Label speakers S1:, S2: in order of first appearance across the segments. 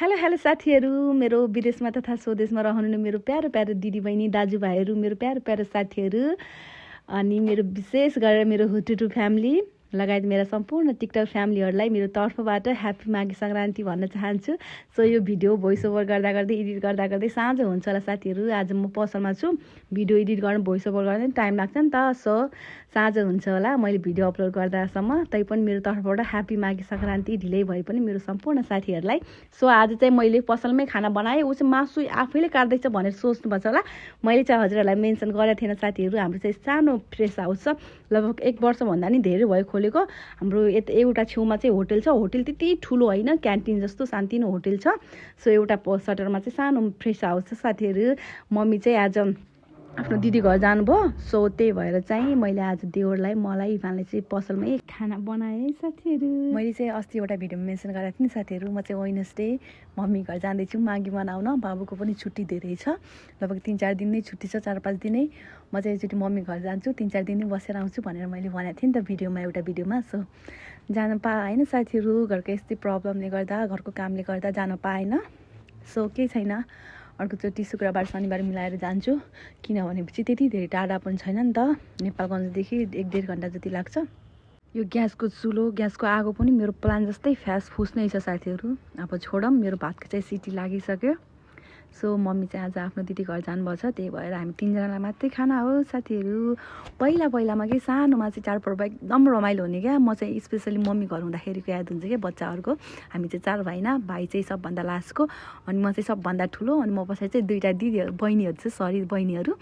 S1: Hello hello साथीहरू, मेरो विदेशमा तथा स्वदेशमा रहनुहुने मेरो प्यारो प्यारो दिदीबहिनी दाजुभाइहरू, मेरो प्यारो प्यारो साथीहरू अनि मेरो विशेष गरेर मेरो हुटुटु फ्यामिली लगायत मेरा सम्पूर्ण टिकटक फ्यामिलीहरूलाई मेरो तर्फबाट ह्याप्पी माघे सङ्क्रान्ति भन्न चाहन्छु। सो यो भिडियो भोइस ओभर गर्दा गर्दै एडिट गर्दा गर्दै साँझ हुन्छ होला साथीहरू। आज म पसलमा छु, भिडियो एडिट गर्न भोइस ओभर गर्दा टाइम लाग्छ नि त। सो साँझ हुन्छ होला मैले भिडियो अपलोड गर्दासम्म। तैपनि मेरो तर्फबाट ह्याप्पी माघे सङ्क्रान्ति ढिलै भए पनि मेरो सम्पूर्ण साथीहरूलाई। सो आज चाहिँ मैले पसलमै खाना बनाएँ। ऊ चाहिँ मासु आफैले काट्दैछ भनेर सोच्नुपर्छ होला। मैले चाहिँ हजुरहरूलाई मेन्सन गरेको थिएन साथीहरू। हाम्रो चाहिँ सानो फ्रेस हाउस छ, लगभग 1 वर्षभन्दा नि धेरै भयो खोलेको। हाम्रो एउटा छेउमा चाहिँ होटल छ। होटल त्यति ठुलो होइन, क्यान्टिन जस्तो सानोतिनो होटल छ। सो एउटा सटरमा चाहिँ सानो फ्रेस हाउस छ साथीहरू। मम्मी चाहिँ आज आफ्नो दिदी घर जानुभयो। सो त्यही भएर चाहिँ मैले आज देवरलाई मलाई इभानलाई चाहिँ पसलमै खाना बनाएँ साथीहरू। मैले चाहिँ अस्ति एउटा भिडियोमा मेन्सन गरेको थिएँ नि साथीहरू, म चाहिँ वेडनेसडे मम्मी घर जाँदैछु माघे मनाउन। बाबुको पनि छुट्टी धेरै छ, लगभग 3-4 दिन नै छुट्टी छ, 4-5 दिनै। म चाहिँ एकचोटि मम्मी घर जान्छु, 3-4 दिन नै बसेर आउँछु भनेर मैले भनेको थिएँ नि त भिडियोमा, एउटा भिडियोमा। सो जान पाएन साथीहरू, घरको यस्तै प्रब्लमले गर्दा, घरको कामले गर्दा जान पाएन। सो केही छैन, अर्कोचोटि शुक्रबार शनिबार मिलाएर जान्छु। किनभनेपछि त्यति धेरै टाढा पनि छैन नि त, नेपालगञ्जदेखि 1-1.5 घन्टा जति लाग्छ। यो ग्यासको चुलो, ग्यासको आगो पनि मेरो प्लान जस्तै फ्यास फुस्नै छ साथीहरू। अब छोडौँ, मेरो भातको चाहिँ सिटी लागिसक्यो। सो मम्मी चाहिँ आज आफ्नो दिदी घर जानुभएको छ, त्यही भएर हामी 3जनालाई मात्रै खाना हो साथीहरू। पहिलामा कि सानोमा चाहिँ चाडपर्व एकदम रमाइलो हुने क्या। म चाहिँ स्पेसली मम्मी घर हुँदाखेरिको याद हुन्छ क्या बच्चाहरूको। हामी चाहिँ 4 भाइ, भाइ चाहिँ सबभन्दा लास्टको, अनि म चाहिँ सबभन्दा ठुलो, अनि म पछाडि चाहिँ 2टा दिदीहरू बहिनीहरू।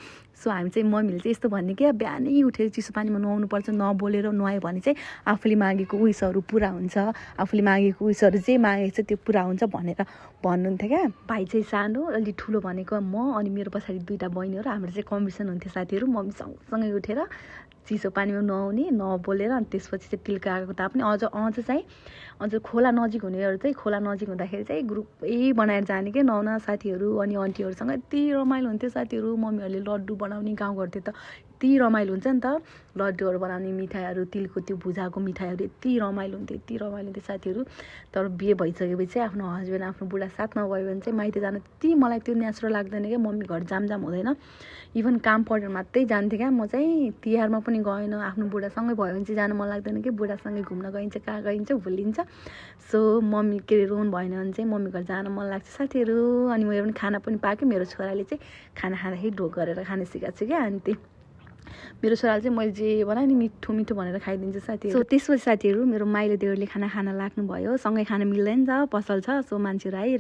S1: सो हामी चाहिँ मम्मीले चाहिँ यस्तो भन्ने क्या, बिहानै उठेर चिसो पानीमा नुहाउनुपर्छ, नबोलेर नुहायो भने चाहिँ आफूले मागेको उइसहरू पुरा हुन्छ, आफूले मागेको उइसहरू जे मागेको छ त्यो पुरा हुन्छ भनेर भन्नुहुन्थ्यो क्या। भाइ चाहिँ सानो, अलि ठुलो भनेको म, अनि मेरो पछाडि 2टा बहिनीहरू। हाम्रो चाहिँ कम्पिटिसन हुन्थ्यो साथीहरू, मम्मी सँगसँगै उठेर चिसो पानीमा नुहाउने, नबोलेर। अनि त्यसपछि चाहिँ तिलका आएको तापनि अझ खोला नजिक हुनेहरू चाहिँ खोला नजिक हुँदाखेरि चाहिँ ग्रुपै बनाएर जाने क्या नुहाउन साथीहरू। अनि आन्टीहरूसँग यति रमाइलो हुन्थ्यो साथीहरू। मम्मीहरूले लड्डु बनाउने, गाउँघरतिर त यति रमाइलो हुन्छ नि त, लड्डुहरू बनाउने, मिठाईहरू, तिलको त्यो भुजाको मिठाईहरू यति रमाइलो हुन्थ्यो साथीहरू। तर बिहे भइसकेपछि आफ्नो हस्बेन्ड, आफ्नो बुढा साथ नभयो भने चाहिँ माइत जान त्यति मलाई त्यो नेचुरल लाग्दैन क्या। मम्मी घर जाम हुँदैन, इभन काम परेर मात्रै जान्थेँ क्या। म चाहिँ तिहारमा पनि गएन, आफ्नो बुढासँगै भयो भने चाहिँ जानु मन लाग्दैन कि, बुढासँगै घुम्न गइन्छ, कहाँ गइन्छ भुलिन्छ। सो मम्मी रोउनु भएन भने चाहिँ मम्मी घर जान मन लाग्छ साथीहरू। अनि मेरो पनि खाना पनि पाक्यो, मेरो छोराले चाहिँ खाना खाँदाखेरि ढोक गरेर खाने सिकाएको छु क्या। अनि त्यही मेरो छोराले चाहिँ मैले जे बनाएँ नि मिठो भनेर खाइदिन्छ साथीहरू। सो त्यसपछि साथीहरू मेरो माइलो देवरले खाना लाग्नु भयो, सँगै खाना मिल्दैन नि त, पसल छ। सो मान्छेहरू आइ